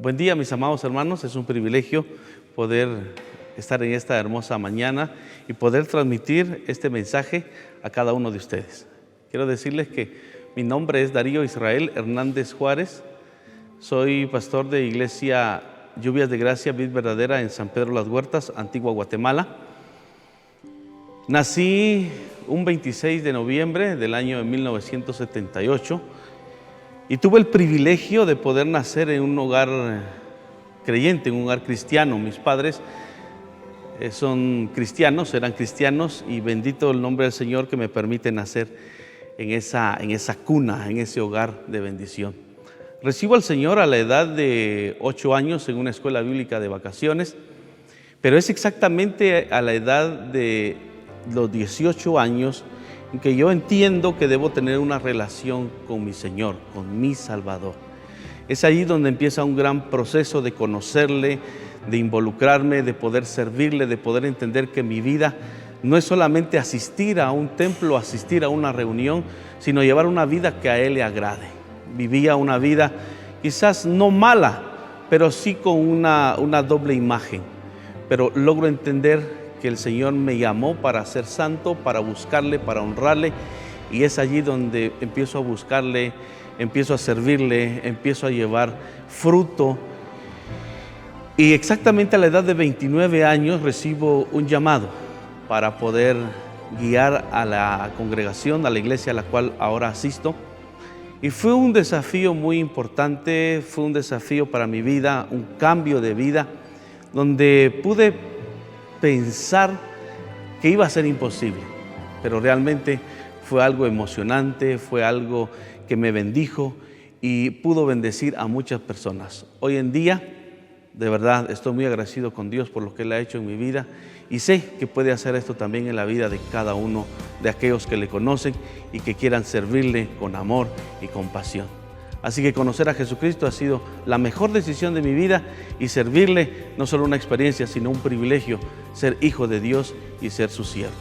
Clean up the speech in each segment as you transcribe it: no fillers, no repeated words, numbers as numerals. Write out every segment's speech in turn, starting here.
Buen día, mis amados hermanos. Es un privilegio poder estar en esta hermosa mañana y poder transmitir este mensaje a cada uno de ustedes. Quiero decirles que mi nombre es Darío Israel Hernández Juárez. Soy pastor de Iglesia Lluvias de Gracia Vid Verdadera en San Pedro Las Huertas, Antigua Guatemala. Nací un 26 de noviembre del año de 1978 y tuve el privilegio de poder nacer en un hogar creyente, en un hogar cristiano. Mis padres son cristianos, eran cristianos, y bendito el nombre del Señor que me permite nacer en esa cuna, en ese hogar de bendición. Recibo al Señor a la edad de 8 años en una escuela bíblica de vacaciones, pero es exactamente a la edad de los 18 años en que yo entiendo que debo tener una relación con mi Señor, con mi Salvador. Es ahí donde empieza un gran proceso de conocerle, de involucrarme, de poder servirle, de poder entender que mi vida no es solamente asistir a un templo, asistir a una reunión, sino llevar una vida que a Él le agrade. Vivía una vida quizás no mala, pero sí con una doble imagen. Pero logro entender que el Señor me llamó para ser santo, para buscarle, para honrarle, y es allí donde empiezo a buscarle, empiezo a servirle, empiezo a llevar fruto. Y exactamente a la edad de 29 años recibo un llamado para poder guiar a la congregación, a la iglesia a la cual ahora asisto. Y fue un desafío muy importante, fue un desafío para mi vida, un cambio de vida, donde pude pensar que iba a ser imposible, pero realmente fue algo emocionante, fue algo que me bendijo y pudo bendecir a muchas personas. Hoy en día, de verdad, estoy muy agradecido con Dios por lo que Él ha hecho en mi vida y sé que puede hacer esto también en la vida de cada uno de aquellos que le conocen y que quieran servirle con amor y compasión. Así que conocer a Jesucristo ha sido la mejor decisión de mi vida, y servirle no solo una experiencia, sino un privilegio, ser hijo de Dios y ser su siervo.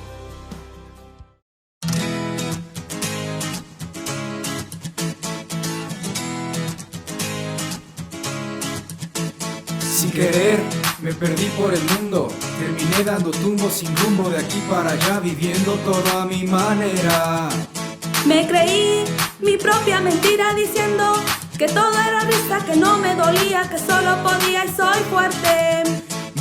Sin querer me perdí por el mundo, terminé dando tumbos sin rumbo, de aquí para allá viviendo todo a mi manera. Me creí mi propia mentira diciendo que todo era risa, que no me dolía, que solo podía y soy fuerte.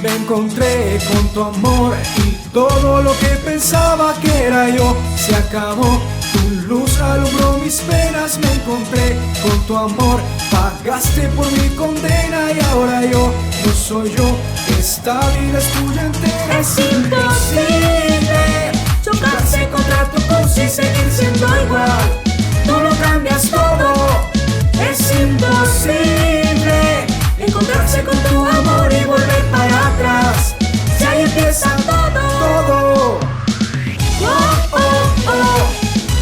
Me encontré con tu amor y todo lo que pensaba que era yo se acabó. Tu luz alumbró mis penas, me encontré con tu amor. Pagaste por mi condena y ahora yo no soy yo. Esta vida es tuya entera. Es imposible chocarse contra tu cruz y seguir siendo igual. Tú lo cambias todo. Es imposible encontrarse con tu amor y volver para atrás. Si ahí empieza todo. Oh, oh, oh.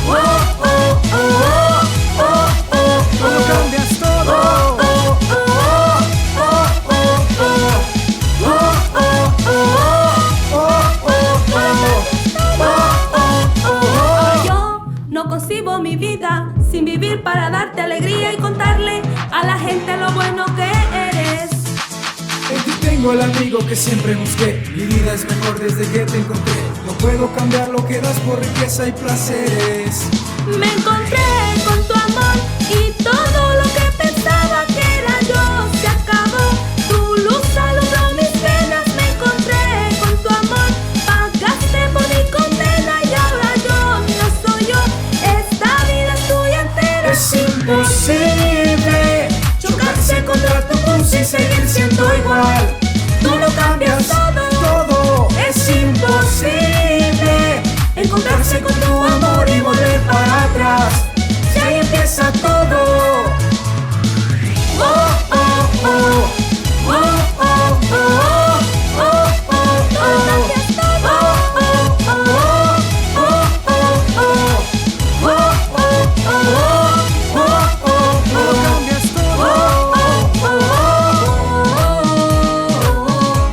Oh, oh, oh, oh, oh, oh, oh. Tú lo cambias todo. Oh, oh, oh, oh, oh, oh. Oh, oh, oh, oh. Yo no concibo mi vida sin vivir para darte alegría y contarle a la gente lo bueno que eres. En ti tengo el amigo que siempre busqué. Mi vida es mejor desde que te encontré. No puedo cambiar lo que das por riqueza y placeres. Me encontré con tu amor y todo lo que pensaba que era yo se acabó. Tu luz alumbró mis penas, me encontré con tu amor. Pagaste por mi condena y ahora yo no soy yo. Esta vida es tuya entera. Es imposible chocarse contra tu cruz y seguir siendo igual. Tú lo cambias todo. Es imposible encontrarse con tu amor y volver para atrás. Si ahí empieza todo. Oh, oh, oh. Oh, oh, oh, oh. Oh, oh, oh.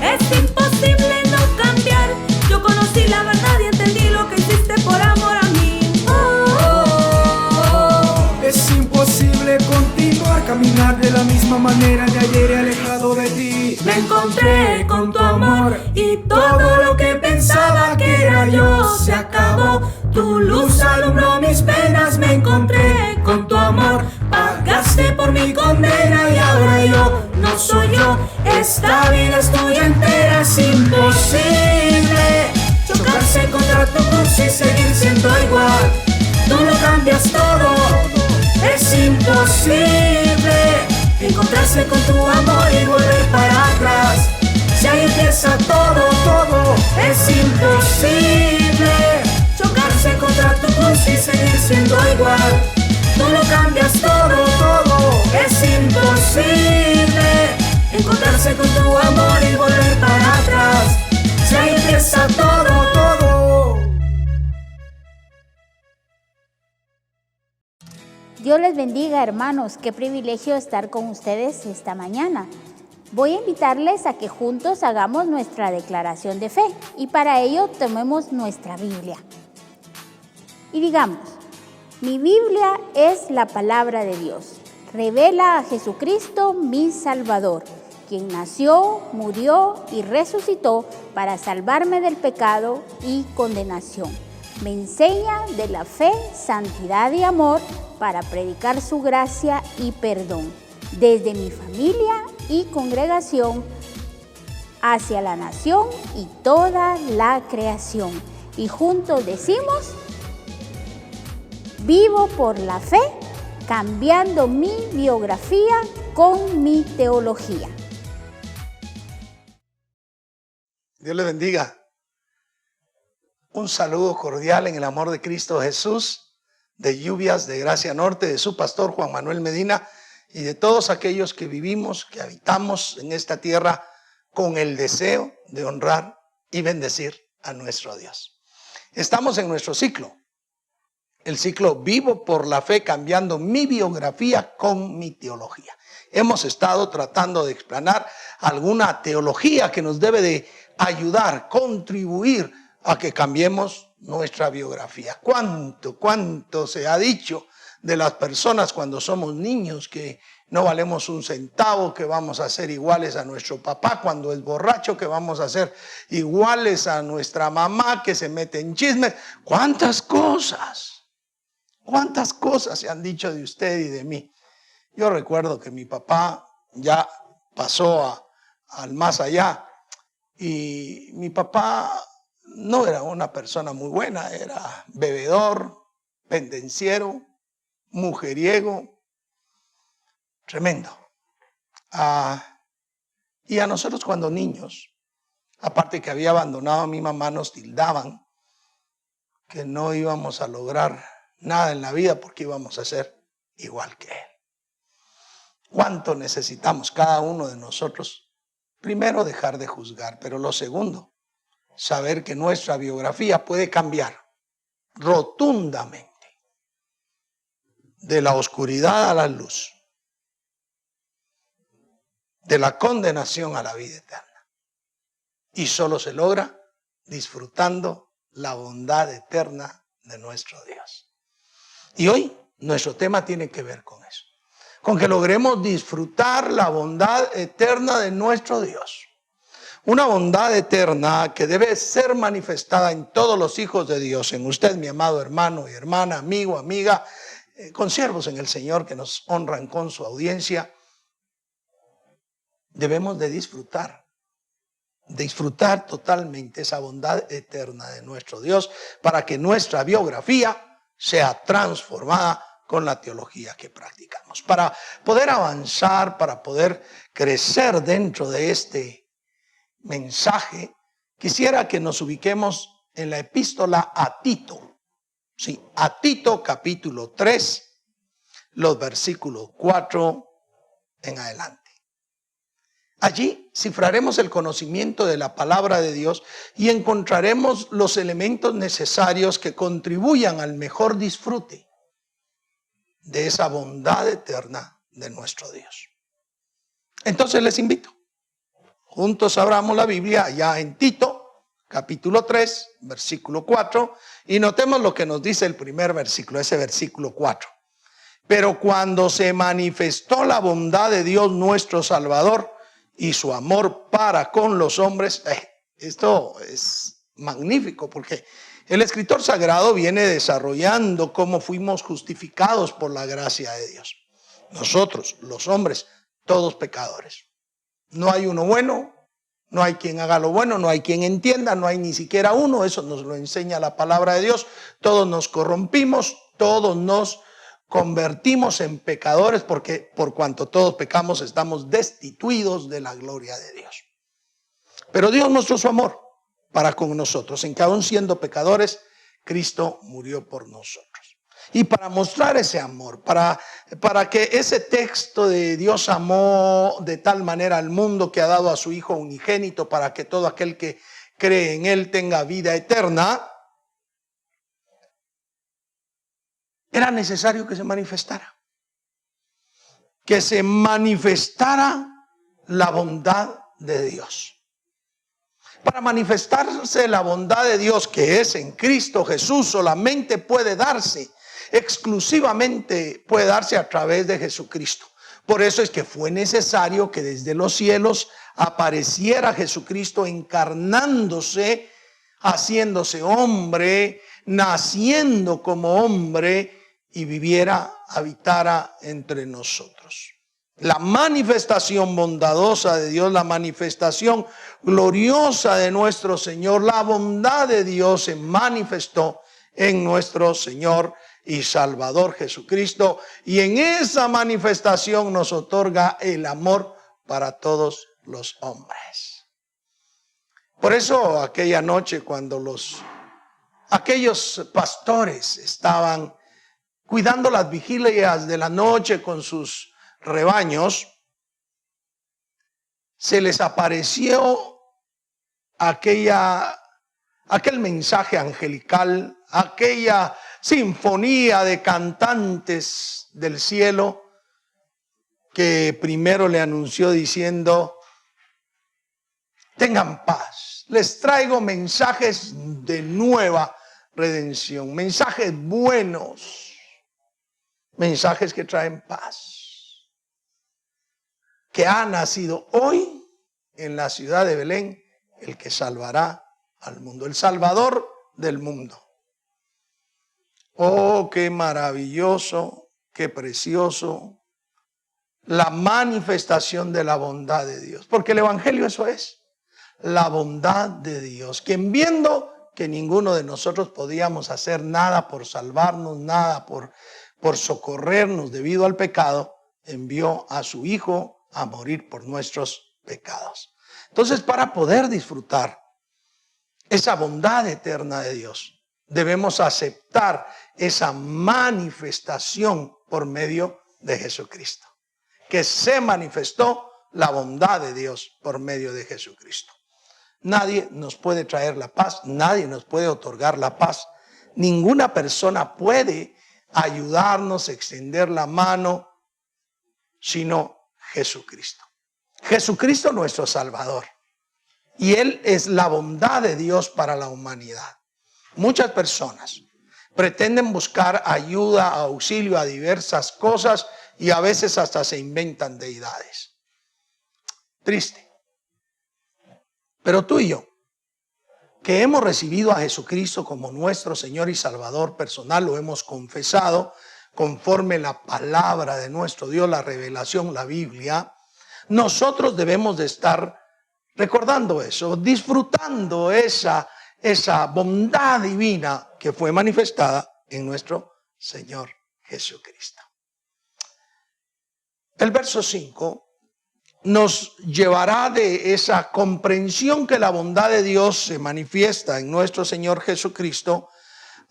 Es imposible no cambiar. Yo conocí la verdad y entendí lo que hiciste por amor a mí. a caminar de la misma manera de ayer he alejado de ti. Me encontré con tu amor y todo lo que pensaba que era yo se acabó. Tu luz alumbró mis penas, me encontré con tu amor. Pagaste por mi condena y ahora yo no soy yo. Esta vida es tuya entera, es imposible chocarse contra tu cruz y seguir siendo igual. Tú lo cambias todo, es imposible encontrarse con tu amor y volver para atrás. Si ahí empieza todo, es imposible chocarse contra tu cruz y seguir siendo igual. Tú lo cambias todo, es imposible encontrarse con tu amor y volver para atrás. Si ahí empieza todo. Dios les bendiga, hermanos. Qué privilegio estar con ustedes esta mañana. Voy a invitarles a que juntos hagamos nuestra declaración de fe y para ello tomemos nuestra Biblia. Y digamos, mi Biblia es la palabra de Dios. Revela a Jesucristo, mi Salvador, quien nació, murió y resucitó para salvarme del pecado y condenación. Me enseña de la fe, santidad y amor para predicar su gracia y perdón desde mi familia y congregación hacia la nación y toda la creación. Y juntos decimos, vivo por la fe, cambiando mi biografía con mi teología. Dios les bendiga. Un saludo cordial en el amor de Cristo Jesús, de Lluvias de Gracia Norte, de su pastor Juan Manuel Medina y de todos aquellos que vivimos, que habitamos en esta tierra con el deseo de honrar y bendecir a nuestro Dios. Estamos en nuestro ciclo, el ciclo Vivo por la Fe, cambiando mi biografía con mi teología. Hemos estado tratando de explanar alguna teología que nos debe de ayudar, contribuir a que cambiemos nuestra biografía. ¿Cuánto se ha dicho de las personas cuando somos niños que no valemos un centavo, que vamos a ser iguales a nuestro papá cuando es borracho, que vamos a ser iguales a nuestra mamá que se mete en chismes? ¿Cuántas cosas se han dicho de usted y de mí? Yo recuerdo que mi papá ya pasó al más allá y mi papá no era una persona muy buena, era bebedor, pendenciero, mujeriego, tremendo. Y a nosotros cuando niños, aparte que había abandonado a mi mamá, nos tildaban que no íbamos a lograr nada en la vida porque íbamos a ser igual que él. ¿Cuánto necesitamos cada uno de nosotros? Primero, dejar de juzgar, pero lo segundo, saber que nuestra biografía puede cambiar rotundamente de la oscuridad a la luz, de la condenación a la vida eterna. Y solo se logra disfrutando la bondad eterna de nuestro Dios. Y hoy nuestro tema tiene que ver con eso, con que logremos disfrutar la bondad eterna de nuestro Dios. Una bondad eterna que debe ser manifestada en todos los hijos de Dios, en usted, mi amado hermano y hermana, amigo, amiga, consiervos en el Señor que nos honran con su audiencia. Debemos de disfrutar totalmente esa bondad eterna de nuestro Dios para que nuestra biografía sea transformada con la teología que practicamos. Para poder avanzar, para poder crecer dentro de este mensaje, quisiera que nos ubiquemos en la epístola a Tito. Sí, a Tito capítulo 3, los versículos 4 en adelante. Allí cifraremos el conocimiento de la palabra de Dios y encontraremos los elementos necesarios que contribuyan al mejor disfrute de esa bondad eterna de nuestro Dios. Entonces les invito. Juntos abramos la Biblia allá en Tito, capítulo 3, versículo 4, y notemos lo que nos dice el primer versículo, ese versículo 4. Pero cuando se manifestó la bondad de Dios nuestro Salvador y su amor para con los hombres, esto es magnífico, porque el escritor sagrado viene desarrollando cómo fuimos justificados por la gracia de Dios. Nosotros, los hombres, todos pecadores. No hay uno bueno, no hay quien haga lo bueno, no hay quien entienda, no hay ni siquiera uno. Eso nos lo enseña la palabra de Dios. Todos nos corrompimos, todos nos convertimos en pecadores, porque por cuanto todos pecamos estamos destituidos de la gloria de Dios. Pero Dios mostró su amor para con nosotros, en que aún siendo pecadores, Cristo murió por nosotros. Y para mostrar ese amor, para que ese texto de Dios amó de tal manera al mundo que ha dado a su Hijo unigénito, para que todo aquel que cree en Él tenga vida eterna, era necesario que se manifestara. Que se manifestara la bondad de Dios. Para manifestarse la bondad de Dios que es en Cristo Jesús, solamente puede darse, exclusivamente puede darse a través de Jesucristo. Por eso es que fue necesario que desde los cielos apareciera Jesucristo encarnándose, haciéndose hombre, naciendo como hombre y viviera, habitara entre nosotros. La manifestación bondadosa de Dios, la manifestación gloriosa de nuestro Señor, la bondad de Dios se manifestó en nuestro Señor y Salvador Jesucristo, y en esa manifestación nos otorga el amor para todos los hombres. Por eso aquella noche, cuando aquellos pastores estaban cuidando las vigilias de la noche con sus rebaños, se les apareció aquel mensaje angelical, aquella sinfonía de cantantes del cielo que primero le anunció diciendo: tengan paz, les traigo mensajes de nueva redención, mensajes buenos, mensajes que traen paz. Que ha nacido hoy en la ciudad de Belén el que salvará al mundo, el Salvador del mundo. Oh, qué maravilloso, qué precioso la manifestación de la bondad de Dios. Porque el Evangelio eso es, la bondad de Dios. Quien viendo que ninguno de nosotros podíamos hacer nada por salvarnos, nada por socorrernos debido al pecado, envió a su Hijo a morir por nuestros pecados. Entonces, para poder disfrutar esa bondad eterna de Dios, debemos aceptar esa manifestación por medio de Jesucristo. Que se manifestó la bondad de Dios por medio de Jesucristo. Nadie nos puede traer la paz, nadie nos puede otorgar la paz. Ninguna persona puede ayudarnos, extender la mano, sino Jesucristo. Jesucristo nuestro Salvador. Y Él es la bondad de Dios para la humanidad. Muchas personas pretenden buscar ayuda, auxilio a diversas cosas y a veces hasta se inventan deidades. Triste. Pero tú y yo, que hemos recibido a Jesucristo como nuestro Señor y Salvador personal, lo hemos confesado conforme la palabra de nuestro Dios, la revelación, la Biblia, nosotros debemos de estar recordando eso, disfrutando esa bondad divina que fue manifestada en nuestro Señor Jesucristo. El verso 5 nos llevará de esa comprensión que la bondad de Dios se manifiesta en nuestro Señor Jesucristo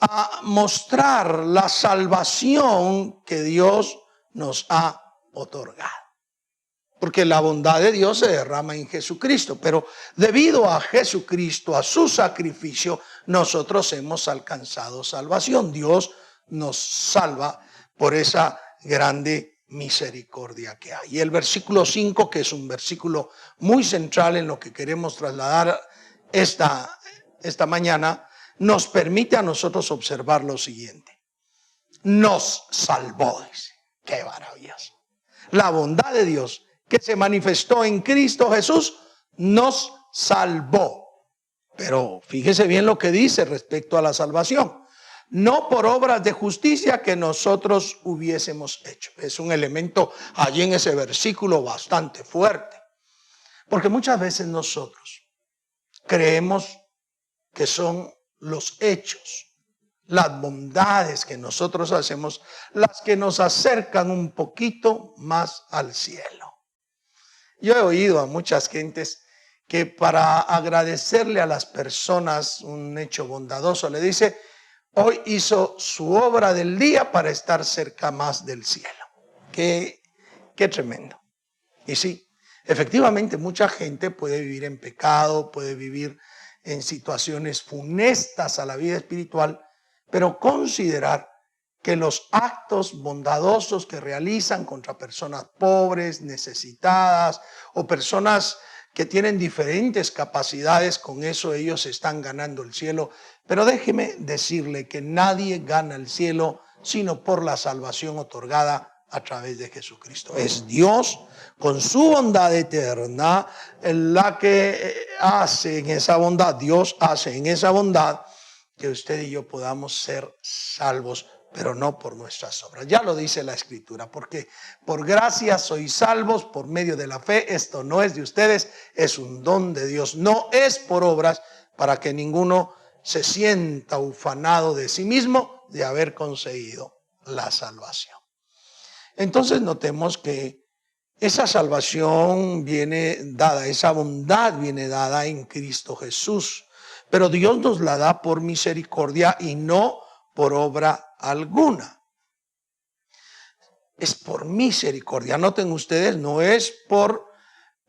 a mostrar la salvación que Dios nos ha otorgado. Porque la bondad de Dios se derrama en Jesucristo, pero debido a Jesucristo, a su sacrificio, nosotros hemos alcanzado salvación. Dios nos salva por esa grande misericordia que hay. Y el versículo 5, que es un versículo muy central en lo que queremos trasladar esta mañana, nos permite a nosotros observar lo siguiente. Nos salvó, dice. Qué maravilloso. La bondad de Dios que se manifestó en Cristo Jesús nos salvó. Pero fíjese bien lo que dice respecto a la salvación. No por obras de justicia que nosotros hubiésemos hecho. Es un elemento allí en ese versículo bastante fuerte. Porque muchas veces nosotros creemos que son los hechos, las bondades que nosotros hacemos, las que nos acercan un poquito más al cielo. Yo he oído a muchas gentes que para agradecerle a las personas un hecho bondadoso le dice: hoy hizo su obra del día para estar cerca más del cielo. Qué tremendo. Y sí, efectivamente mucha gente puede vivir en pecado, puede vivir en situaciones funestas a la vida espiritual, pero considerar que los actos bondadosos que realizan contra personas pobres, necesitadas o personas que tienen diferentes capacidades, con eso ellos están ganando el cielo. Pero déjeme decirle que nadie gana el cielo sino por la salvación otorgada a través de Jesucristo. Es Dios con su bondad eterna la que hace en esa bondad, Dios hace en esa bondad que usted y yo podamos ser salvos, pero no por nuestras obras. Ya lo dice la Escritura, porque por gracia sois salvos por medio de la fe. Esto no es de ustedes, es un don de Dios. No es por obras, para que ninguno se sienta ufanado de sí mismo de haber conseguido la salvación. Entonces notemos que esa salvación viene dada, esa bondad viene dada en Cristo Jesús. Pero Dios nos la da por misericordia y no por obra alguna. Es por misericordia. Noten ustedes, no es por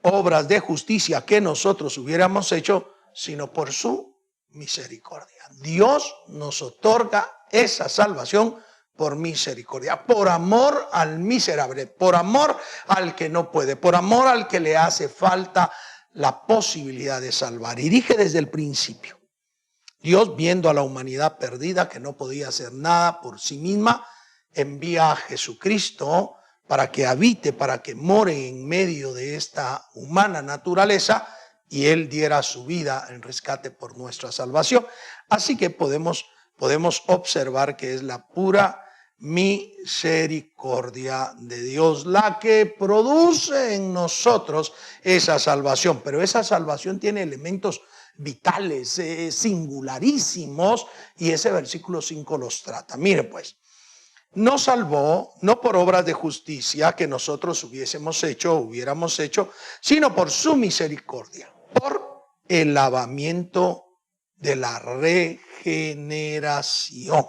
obras de justicia que nosotros hubiéramos hecho, sino por su misericordia. Dios nos otorga esa salvación por misericordia, por amor al miserable, por amor al que no puede, por amor al que le hace falta la posibilidad de salvar. Y dije desde el principio, Dios, viendo a la humanidad perdida que no podía hacer nada por sí misma, envía a Jesucristo para que habite, para que more en medio de esta humana naturaleza, y Él diera su vida en rescate por nuestra salvación. Así que podemos observar que es la pura misericordia de Dios la que produce en nosotros esa salvación. Pero esa salvación tiene elementos vitales, singularísimos, y ese versículo 5 los trata. Mire pues, nos salvó no por obras de justicia que nosotros hubiéramos hecho, sino por su misericordia, por el lavamiento de la regeneración.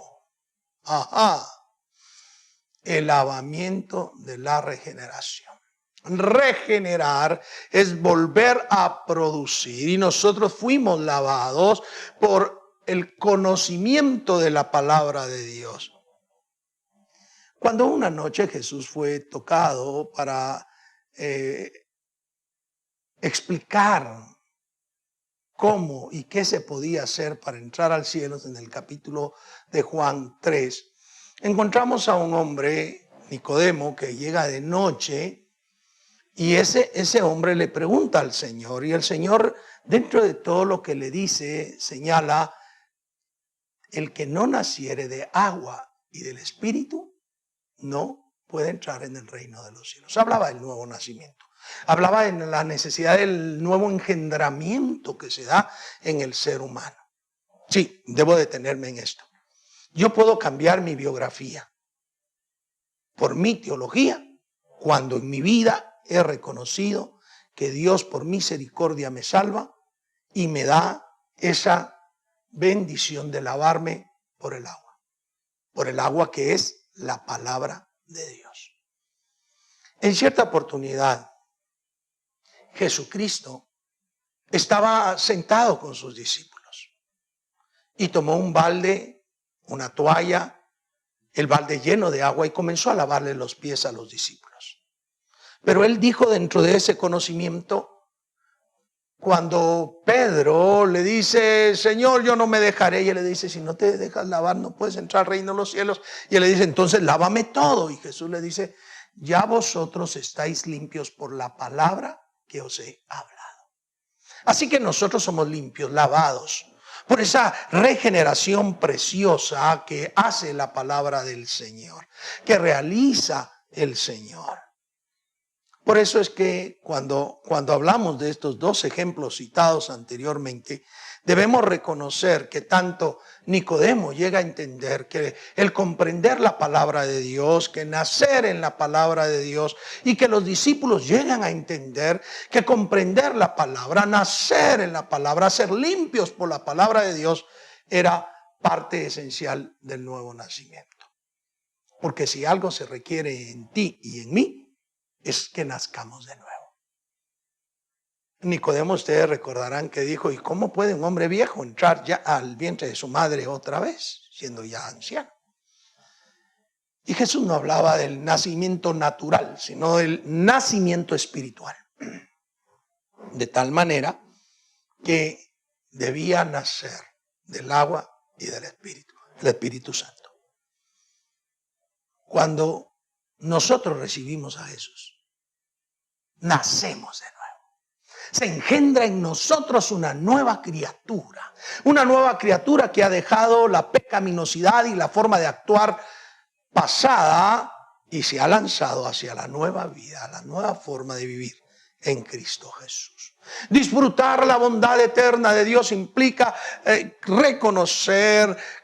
El lavamiento de la regeneración. Regenerar es volver a producir, y nosotros fuimos lavados por el conocimiento de la palabra de Dios. Cuando una noche Jesús fue tocado para explicar cómo y qué se podía hacer para entrar al cielo, en el capítulo de Juan 3, encontramos a un hombre, Nicodemo, que llega de noche, y ese hombre le pregunta al Señor, y el Señor, dentro de todo lo que le dice, señala: el que no naciere de agua y del Espíritu no puede entrar en el reino de los cielos. Hablaba del nuevo nacimiento, hablaba de la necesidad del nuevo engendramiento que se da en el ser humano. Sí, debo detenerme en esto. Yo puedo cambiar mi biografía por mi teología cuando en mi vida he reconocido que Dios por misericordia me salva y me da esa bendición de lavarme por el agua que es la palabra de Dios. En cierta oportunidad, Jesucristo estaba sentado con sus discípulos y tomó un balde, una toalla, el balde lleno de agua, y comenzó a lavarle los pies a los discípulos. Pero él dijo, dentro de ese conocimiento, Cuando Pedro le dice, Señor, yo no me dejaré, y él le dice, si no te dejas lavar, no puedes entrar al reino de los cielos. Y él le dice, entonces lávame todo. Y Jesús le dice, ya vosotros estáis limpios por la palabra que os he hablado. Así que nosotros somos limpios, lavados, por esa regeneración preciosa que hace la palabra del Señor, que realiza el Señor. Por eso es que cuando hablamos de estos dos ejemplos citados anteriormente, debemos reconocer que tanto Nicodemo llega a entender que el comprender la palabra de Dios, que nacer en la palabra de Dios, y que los discípulos llegan a entender que comprender la palabra, nacer en la palabra, ser limpios por la palabra de Dios, era parte esencial del nuevo nacimiento. Porque si algo se requiere en ti y en mí, es que nazcamos de nuevo. Nicodemo, ustedes recordarán que dijo, ¿y cómo puede un hombre viejo entrar ya al vientre de su madre otra vez, siendo ya anciano? Y Jesús no hablaba del nacimiento natural, sino del nacimiento espiritual. De tal manera que debía nacer del agua y del Espíritu, el Espíritu Santo. Cuando nosotros recibimos a Jesús, nacemos de nuevo. Se engendra en nosotros una nueva criatura que ha dejado la pecaminosidad y la forma de actuar pasada y se ha lanzado hacia la nueva vida, la nueva forma de vivir en Cristo Jesús. Disfrutar la bondad eterna de Dios implica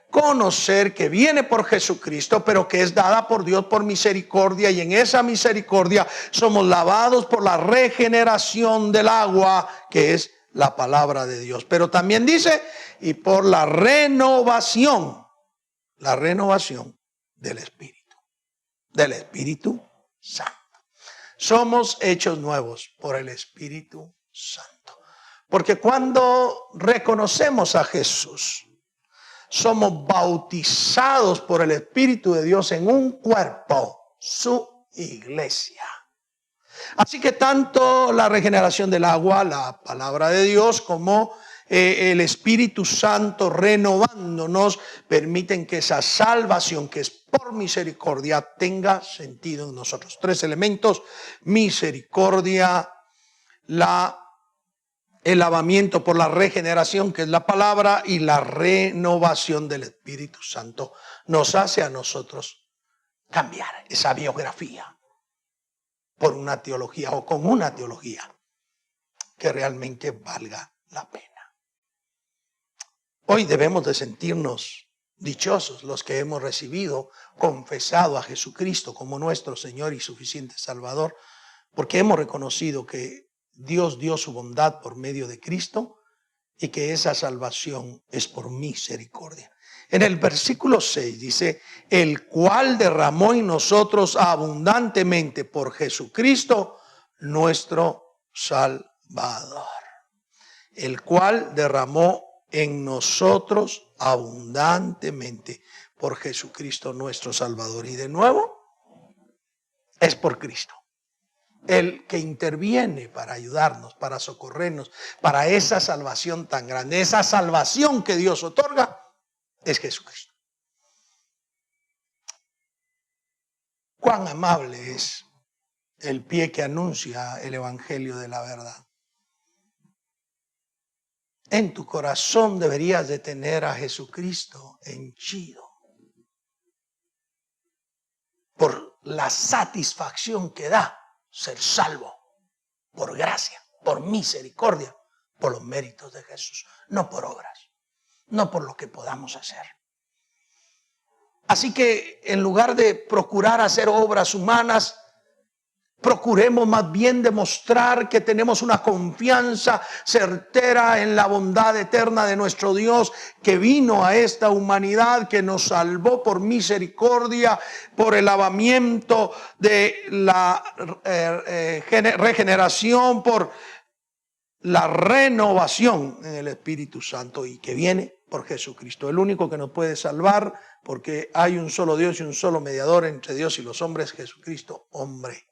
conocer que viene por Jesucristo, pero que es dada por Dios por misericordia, y en esa misericordia somos lavados por la regeneración del agua, que es la palabra de Dios. Pero también dice, y por la renovación del Espíritu Santo. Somos hechos nuevos por el Espíritu Santo. Porque cuando reconocemos a Jesús, somos bautizados por el Espíritu de Dios en un cuerpo, su iglesia. Así que tanto la regeneración del agua, la palabra de Dios, como el Espíritu Santo renovándonos, permiten que esa salvación que es por misericordia tenga sentido en nosotros. Tres elementos: misericordia, el lavamiento por la regeneración, que es la palabra, y la renovación del Espíritu Santo nos hace a nosotros cambiar esa biografía por una teología, o con una teología que realmente valga la pena. Hoy debemos de sentirnos dichosos los que hemos confesado a Jesucristo como nuestro Señor y suficiente Salvador, porque hemos reconocido que Dios dio su bondad por medio de Cristo y que esa salvación es por misericordia. En el versículo 6 dice, el cual derramó en nosotros abundantemente por Jesucristo nuestro Salvador. El cual derramó en nosotros abundantemente por Jesucristo nuestro Salvador. Y de nuevo, es por Cristo. El que interviene para ayudarnos, para socorrernos, para esa salvación tan grande, esa salvación que Dios otorga, es Jesucristo. Cuán amable es el pie que anuncia el evangelio de la verdad. En tu corazón deberías de tener a Jesucristo henchido por la satisfacción que da ser salvo por gracia, por misericordia, por los méritos de Jesús, no por obras, no por lo que podamos hacer. Así que en lugar de procurar hacer obras humanas, procuremos más bien demostrar que tenemos una confianza certera en la bondad eterna de nuestro Dios, que vino a esta humanidad, que nos salvó por misericordia, por el lavamiento de la regeneración, por la renovación en el Espíritu Santo, y que viene por Jesucristo, el único que nos puede salvar, porque hay un solo Dios y un solo mediador entre Dios y los hombres, Jesucristo, hombre.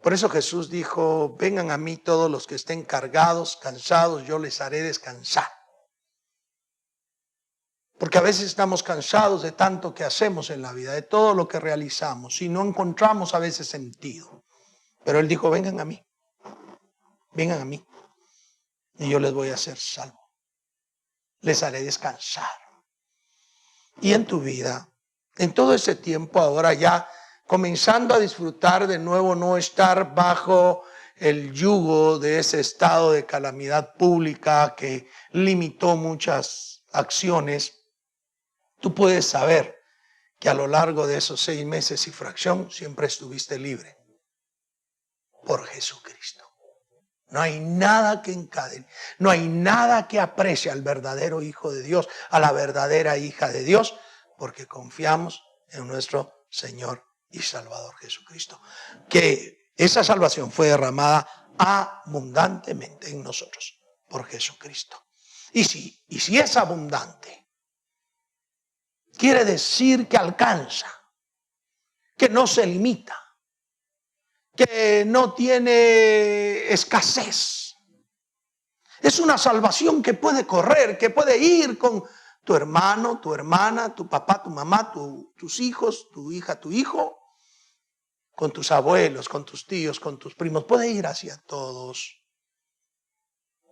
Por eso Jesús dijo, vengan a mí todos los que estén cargados, cansados, yo les haré descansar. Porque a veces estamos cansados de tanto que hacemos en la vida, de todo lo que realizamos, y no encontramos a veces sentido. Pero Él dijo, vengan a mí, y yo les voy a hacer salvo. Les haré descansar. Y en tu vida, en todo ese tiempo ahora ya, comenzando a disfrutar de nuevo, no estar bajo el yugo de ese estado de calamidad pública que limitó muchas acciones, tú puedes saber que a lo largo de esos 6 meses y fracción siempre estuviste libre por Jesucristo. No hay nada que encadene, no hay nada que aprecie al verdadero Hijo de Dios, a la verdadera hija de Dios, porque confiamos en nuestro Señor y Salvador Jesucristo. Que esa salvación fue derramada abundantemente en nosotros por Jesucristo. Y si es abundante, quiere decir que alcanza, que no se limita, que no tiene escasez. Es una salvación que puede correr, que puede ir con tu hermano, tu hermana, tu papá, tu mamá, tus hijos, tu hija, tu hijo, con tus abuelos, con tus tíos, con tus primos. Puede ir hacia todos.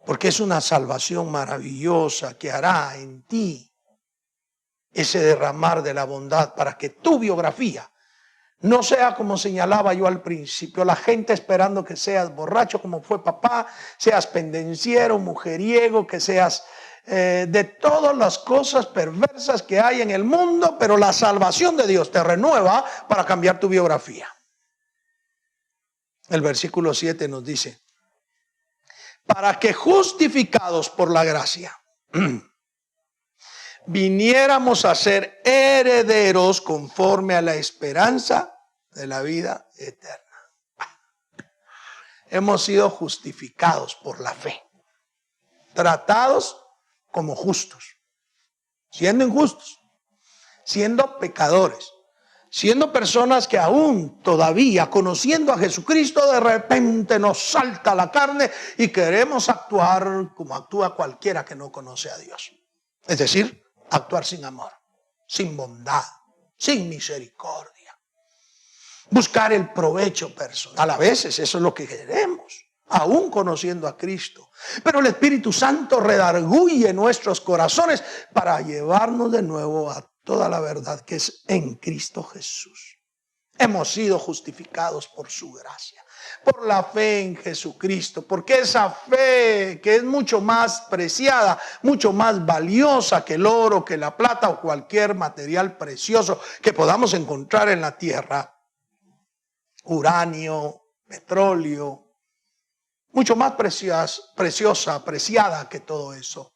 Porque es una salvación maravillosa que hará en ti ese derramar de la bondad para que tu biografía no sea como señalaba yo al principio, la gente esperando que seas borracho como fue papá, seas pendenciero, mujeriego, que seas de todas las cosas perversas que hay en el mundo, pero la salvación de Dios te renueva para cambiar tu biografía. El versículo 7 nos dice, para que justificados por la gracia, viniéramos a ser herederos conforme a la esperanza de la vida eterna. Hemos sido justificados por la fe, tratados como justos, siendo injustos, siendo pecadores, siendo personas que aún todavía conociendo a Jesucristo de repente nos salta la carne y queremos actuar como actúa cualquiera que no conoce a Dios. Es decir, actuar sin amor, sin bondad, sin misericordia. Buscar el provecho personal. A veces eso es lo que queremos, aún conociendo a Cristo. Pero el Espíritu Santo redarguye nuestros corazones para llevarnos de nuevo a toda la verdad que es en Cristo Jesús. Hemos sido justificados por su gracia, por la fe en Jesucristo, porque esa fe que es mucho más preciada, mucho más valiosa que el oro, que la plata o cualquier material precioso que podamos encontrar en la tierra, uranio, petróleo, mucho más preciosa, apreciada que todo eso,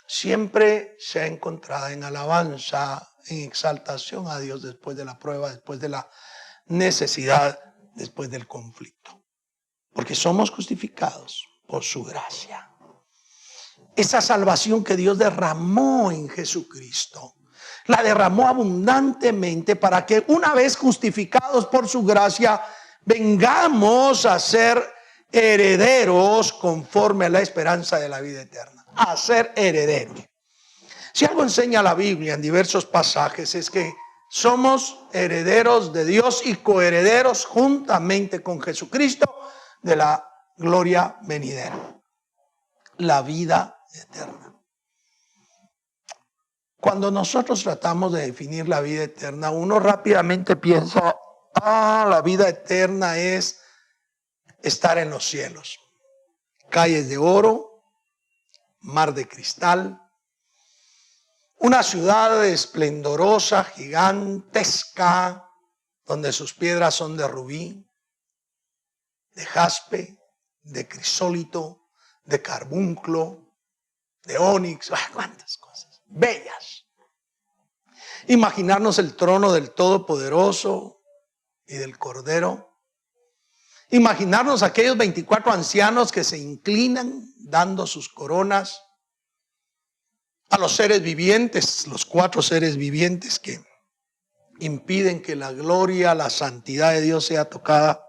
siempre se ha encontrado en alabanza, en exaltación a Dios después de la prueba, después de la necesidad, después del conflicto. Porque somos justificados por su gracia. Esa salvación que Dios derramó en Jesucristo, la derramó abundantemente para que una vez justificados por su gracia, vengamos a ser herederos conforme a la esperanza de la vida eterna. A ser herederos. Si algo enseña la Biblia en diversos pasajes es que somos herederos de Dios y coherederos juntamente con Jesucristo de la gloria venidera, la vida eterna. Cuando nosotros tratamos de definir la vida eterna, uno rápidamente piensa, la vida eterna es estar en los cielos, calles de oro, mar de cristal, una ciudad esplendorosa, gigantesca, donde sus piedras son de rubí, de jaspe, de crisólito, de carbunclo, de ónix, cuántas cosas bellas. Imaginarnos el trono del Todopoderoso y del Cordero. Imaginarnos aquellos 24 ancianos que se inclinan dando sus coronas a los seres vivientes, los 4 seres vivientes que impiden que la gloria, la santidad de Dios sea tocada.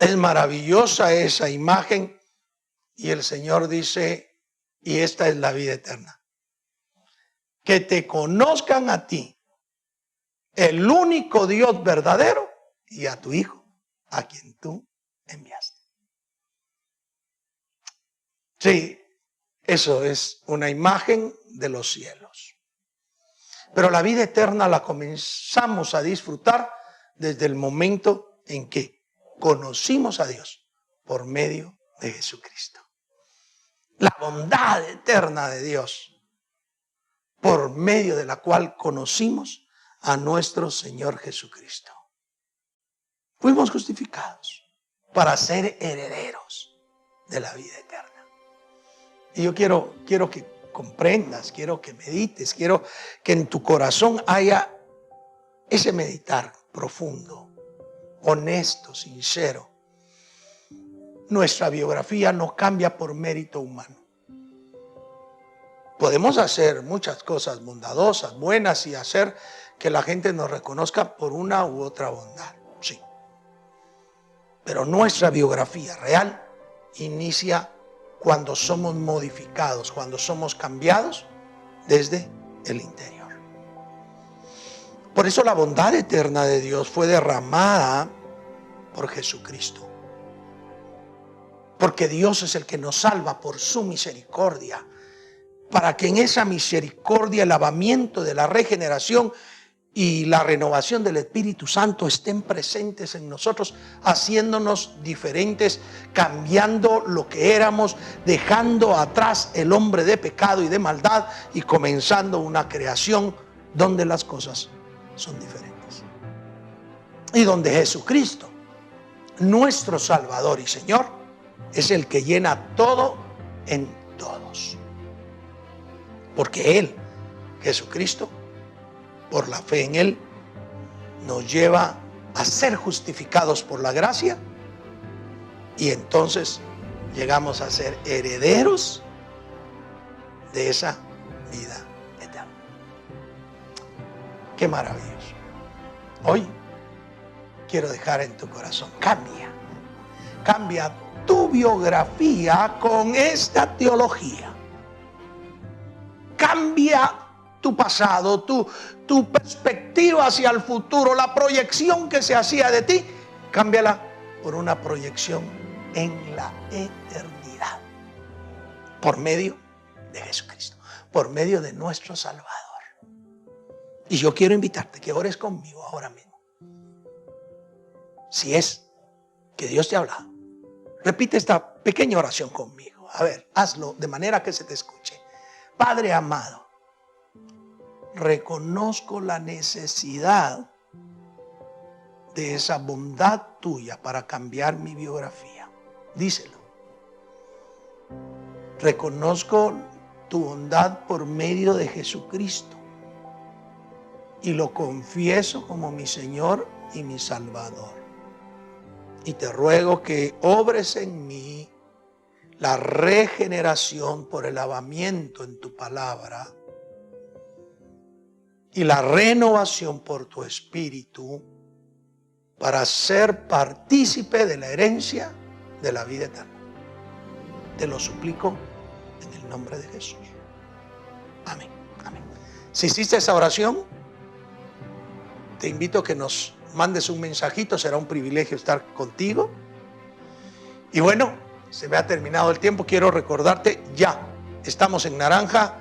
Es maravillosa esa imagen y el Señor dice, y esta es la vida eterna, que te conozcan a ti, el único Dios verdadero, y a tu Hijo, a quien tú enviaste. Sí, eso es una imagen de los cielos. Pero la vida eterna la comenzamos a disfrutar desde el momento en que conocimos a Dios por medio de Jesucristo. La bondad eterna de Dios, por medio de la cual conocimos a nuestro Señor Jesucristo. Fuimos justificados para ser herederos de la vida eterna. Y yo quiero que comprendas, quiero que medites, quiero que en tu corazón haya ese meditar profundo, honesto, sincero. Nuestra biografía no cambia por mérito humano. Podemos hacer muchas cosas bondadosas, buenas, y hacer que la gente nos reconozca por una u otra bondad. Sí. Pero nuestra biografía real inicia cuando somos modificados, cuando somos cambiados desde el interior. Por eso la bondad eterna de Dios fue derramada por Jesucristo. Porque Dios es el que nos salva por su misericordia, para que en esa misericordia, el lavamiento de la regeneración y la renovación del Espíritu Santo estén presentes en nosotros, haciéndonos diferentes, cambiando lo que éramos, dejando atrás el hombre de pecado y de maldad y comenzando una creación donde las cosas son diferentes. Y donde Jesucristo, nuestro Salvador y Señor, es el que llena todo en todos. Porque Él, Jesucristo, por la fe en Él, nos lleva a ser justificados por la gracia, y entonces llegamos a ser herederos de esa vida eterna. Qué maravilloso. Hoy quiero dejar en tu corazón, cambia tu biografía con esta teología. Cambia tu pasado, tu perspectiva hacia el futuro, la proyección que se hacía de ti, cámbiala por una proyección en la eternidad, por medio de Jesucristo, por medio de nuestro Salvador. Y yo quiero invitarte que ores conmigo ahora mismo. Si es que Dios te ha hablado, repite esta pequeña oración conmigo. A ver, hazlo de manera que se te escuche. Padre amado, reconozco la necesidad de esa bondad tuya para cambiar mi biografía. Díselo. Reconozco tu bondad por medio de Jesucristo y lo confieso como mi Señor y mi Salvador. Y te ruego que obres en mí la regeneración por el lavamiento en tu palabra y la renovación por tu Espíritu para ser partícipe de la herencia de la vida eterna. Te lo suplico en el nombre de Jesús. Amén. Amén. Si hiciste esa oración, te invito a que nos mandes un mensajito. Será un privilegio estar contigo. Y bueno, se me ha terminado el tiempo. Quiero recordarte, ya estamos en Naranja,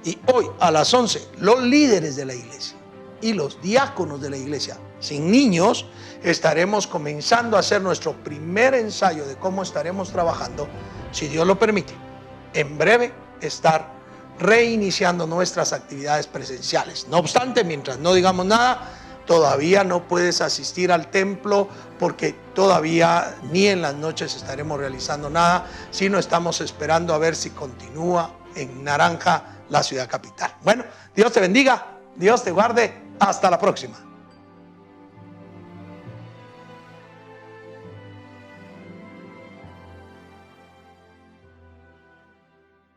y hoy a las 11 los líderes de la iglesia y los diáconos de la iglesia sin niños estaremos comenzando a hacer nuestro primer ensayo de cómo estaremos trabajando, si Dios lo permite, en breve estar reiniciando nuestras actividades presenciales. No obstante, mientras no digamos nada, todavía no puedes asistir al templo, porque todavía ni en las noches estaremos realizando nada, sino estamos esperando a ver si continúa en Naranja, la ciudad capital. Bueno, Dios te bendiga, Dios te guarde, hasta la próxima.